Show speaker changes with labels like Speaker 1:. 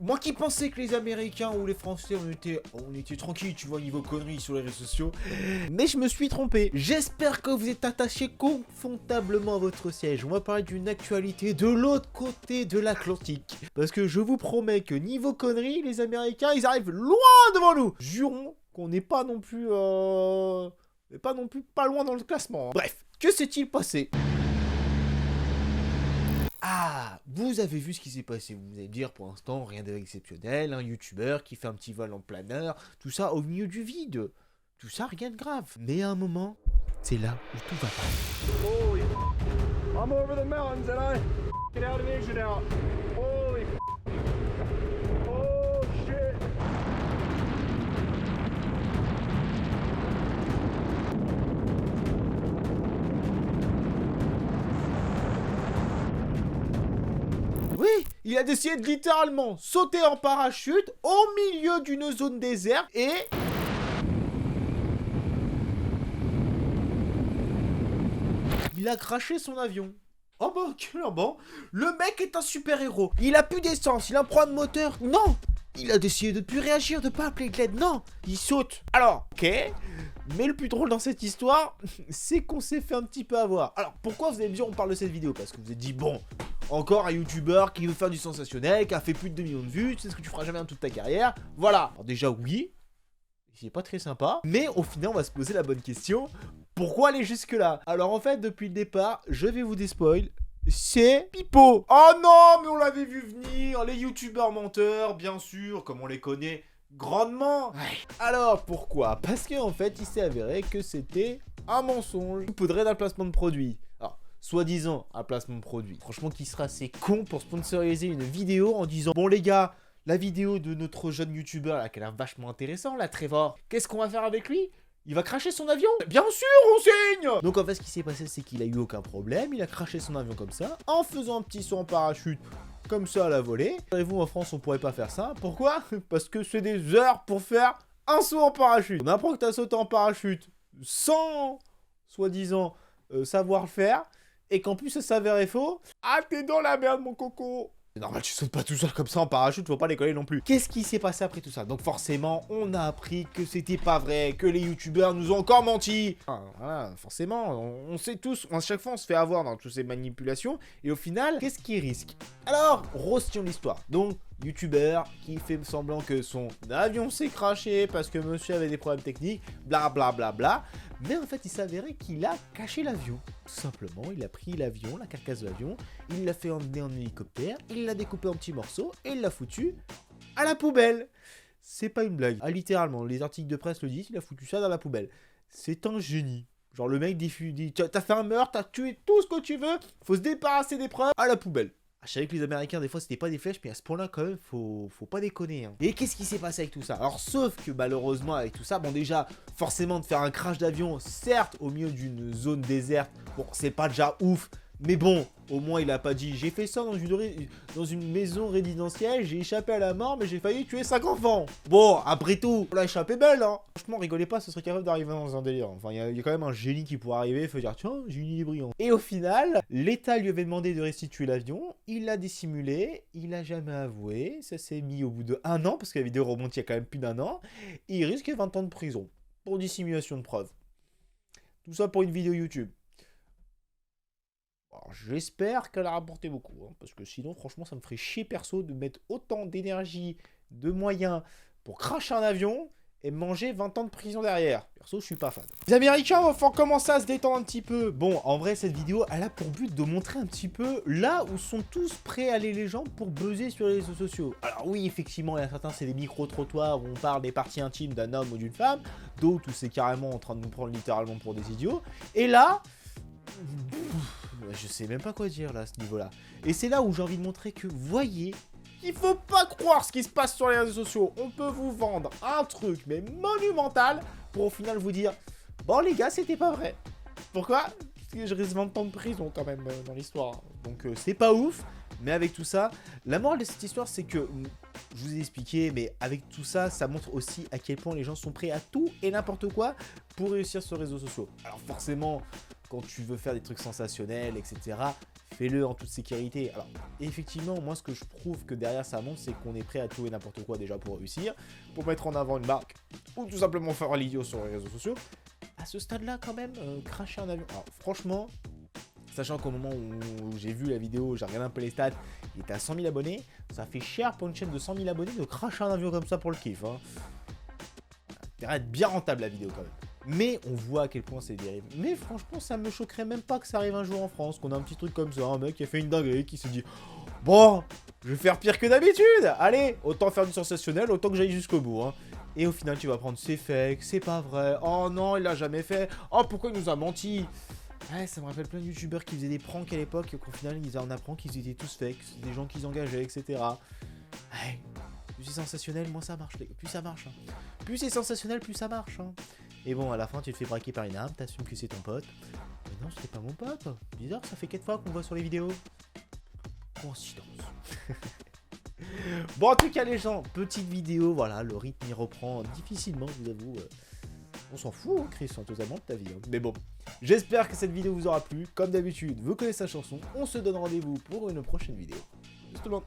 Speaker 1: Moi qui pensais que les Américains ou les Français, on était tranquilles, tu vois, niveau conneries sur les réseaux sociaux. Mais je me suis trompé. J'espère que vous êtes attachés confortablement à votre siège. On va parler d'une actualité de l'autre côté de l'Atlantique. Parce que je vous promets que niveau conneries, les Américains, ils arrivent loin devant nous. Jurons qu'on n'est pas non plus... pas loin dans le classement. Hein. Bref, que s'est-il passé ? Ah, vous avez vu ce qui s'est passé. Vous allez me dire, pour l'instant, rien d'exceptionnel. Un youtubeur qui fait un petit vol en planeur. Tout ça au milieu du vide. Tout ça, rien de grave. Mais à un moment, c'est là où tout va pas.
Speaker 2: Holy I'm over the mountains and I get out of engine out. Holy oh shit.
Speaker 1: Oui, il a décidé de littéralement sauter en parachute au milieu d'une zone déserte et... il a craché son avion. Oh bah, clairement, le mec est un super-héros. Il a plus d'essence, il a un problème de moteur. Non, il a décidé de ne plus réagir, de pas appeler de l'aide. Non, il saute. Alors, ok. Mais le plus drôle dans cette histoire, c'est qu'on s'est fait un petit peu avoir. Alors, pourquoi vous allez me dire on parle de cette vidéo? Parce que vous vous êtes dit, bon, encore un youtubeur qui veut faire du sensationnel, qui a fait plus de 2 millions de vues, tu sais ce que tu feras jamais dans toute ta carrière. Voilà. Alors déjà, oui, c'est pas très sympa. Mais au final, on va se poser la bonne question. Pourquoi aller jusque-là? Alors en fait, depuis le départ, je vais vous despoil. C'est Pipo. Oh non, mais on l'avait vu venir. Les youtubeurs menteurs, bien sûr, comme on les connaît grandement. Ouais. Alors pourquoi? Parce qu'en fait, il s'est avéré que c'était un mensonge. Il faudrait d'un placement de produit. Alors, soi-disant un placement de produit. Franchement, qui sera assez con pour sponsoriser une vidéo en disant, bon les gars, la vidéo de notre jeune youtubeur là, qui a l'air vachement intéressant, là, Trevor. Qu'est-ce qu'on va faire avec lui? Il va cracher son avion? Bien sûr, on signe! Donc en fait, ce qui s'est passé, c'est qu'il a eu aucun problème. Il a craché son avion comme ça, en faisant un petit saut en parachute, comme ça à la volée. Et vous, en France, on pourrait pas faire ça. Pourquoi? Parce que c'est des heures pour faire un saut en parachute. On apprend que t'as sauté en parachute sans, soi-disant, savoir le faire, et qu'en plus ça s'avérait faux. Ah, t'es dans la merde, mon coco! C'est normal, tu sautes pas tout seul comme ça en parachute, faut pas décoller non plus. Qu'est-ce qui s'est passé après tout ça? Donc forcément, on a appris que c'était pas vrai, que les youtubeurs nous ont encore menti. Voilà, forcément, on sait tous, à chaque fois on se fait avoir dans toutes ces manipulations, et au final, qu'est-ce qui risque? Alors, rostons l'histoire. Donc, youtubeur qui fait semblant que son avion s'est craché parce que monsieur avait des problèmes techniques, bla bla bla bla. Mais en fait, il s'avérait qu'il a caché l'avion. Tout simplement, il a pris l'avion, la carcasse de l'avion, il l'a fait emmener en hélicoptère, il l'a découpé en petits morceaux et il l'a foutu à la poubelle. C'est pas une blague. Ah, littéralement, les articles de presse le disent, il a foutu ça dans la poubelle. C'est un génie. Genre le mec dit, t'as fait un meurtre, t'as tué tout ce que tu veux, faut se débarrasser des preuves, à la poubelle. Je savais que les Américains, des fois, c'était pas des flèches, mais à ce point-là, quand même, faut pas déconner. Hein. Et qu'est-ce qui s'est passé avec tout ça? Alors, sauf que, malheureusement, avec tout ça, bon, déjà, forcément, de faire un crash d'avion, certes, au milieu d'une zone déserte, bon, c'est pas déjà ouf, mais bon, au moins, il a pas dit, j'ai fait ça dans une maison résidentielle, j'ai échappé à la mort, mais j'ai failli tuer 5 enfants. Bon, après tout, la échappée belle, hein. Franchement, rigolez pas, ce serait capable d'arriver dans un délire. Enfin, il y a quand même un génie qui pourrait arriver, il faut dire, tiens, j'ai une idée brillante. Et au final, l'État lui avait demandé de restituer l'avion, il l'a dissimulé, il a jamais avoué, ça s'est mis au bout de 1 an, parce que la vidéo remonte il y a quand même plus d'1 an, et il risque 20 ans de prison pour dissimulation de preuves. Tout ça pour une vidéo YouTube. J'espère qu'elle a rapporté beaucoup, hein, parce que sinon, franchement, ça me ferait chier perso de mettre autant d'énergie, de moyens pour cracher un avion et manger 20 ans de prison derrière. Perso, je suis pas fan. Les Américains vont commencer à se détendre un petit peu. Bon, en vrai, cette vidéo, elle a pour but de montrer un petit peu là où sont tous prêts à aller les gens pour buzzer sur les réseaux sociaux. Alors oui, effectivement, il y a certains, c'est des micro-trottoirs où on parle des parties intimes d'un homme ou d'une femme. D'autres où c'est carrément en train de nous prendre littéralement pour des idiots. Et là... je sais même pas quoi dire là à ce niveau-là. Et c'est là où j'ai envie de montrer que, voyez, il faut pas croire ce qui se passe sur les réseaux sociaux. On peut vous vendre un truc, mais monumental, pour au final vous dire, bon les gars, c'était pas vrai. Pourquoi? Parce que je risque 20 ans de prison quand même dans l'histoire. Donc c'est pas ouf. Mais avec tout ça, la morale de cette histoire, c'est que, je vous ai expliqué, mais avec tout ça, ça montre aussi à quel point les gens sont prêts à tout et n'importe quoi pour réussir sur les réseaux sociaux. Alors forcément... quand tu veux faire des trucs sensationnels, etc., fais-le en toute sécurité. Alors, effectivement, moi, ce que je trouve que derrière ça montre, c'est qu'on est prêt à tout et n'importe quoi déjà pour réussir, pour mettre en avant une marque, ou tout simplement faire l'idiot sur les réseaux sociaux. À ce stade-là, quand même, cracher un avion. Alors, franchement, sachant qu'au moment où j'ai vu la vidéo, j'ai regardé un peu les stats, il était à 100 000 abonnés. Ça fait cher pour une chaîne de 100 000 abonnés de cracher un avion comme ça pour le kiff. Hein. Ça va être bien rentable la vidéo quand même. Mais on voit à quel point c'est dérive. Mais franchement, ça me choquerait même pas que ça arrive un jour en France, qu'on a un petit truc comme ça, un mec qui a fait une dinguerie, qui se dit « Bon, je vais faire pire que d'habitude. Allez, autant faire du sensationnel, autant que j'aille jusqu'au bout. Hein. » Et au final, tu vas prendre « C'est fake, c'est pas vrai. Oh non, il l'a jamais fait. Oh, pourquoi il nous a menti ?» Ouais, ça me rappelle plein de youtubeurs qui faisaient des pranks à l'époque et qu'au final, on apprend qu'ils étaient tous fakes, des gens qu'ils engageaient, etc. Ouais, plus c'est sensationnel, moins ça marche, les gars. Plus ça marche. Hein. Plus c'est sensationnel, plus ça marche. Hein. Et bon, à la fin, tu te fais braquer par une arme, t'assumes que c'est ton pote. Mais non, c'était pas mon pote. Bizarre, ça fait 4 fois qu'on le voit sur les vidéos. Coïncidence. Bon, en tout cas, les gens, petite vidéo, voilà, le rythme y reprend difficilement, je vous avoue. On s'en fout, hein, Chris, totalement de ta vie. Hein. Mais bon, j'espère que cette vidéo vous aura plu. Comme d'habitude, vous connaissez la chanson. On se donne rendez-vous pour une prochaine vidéo. Salut tout le monde.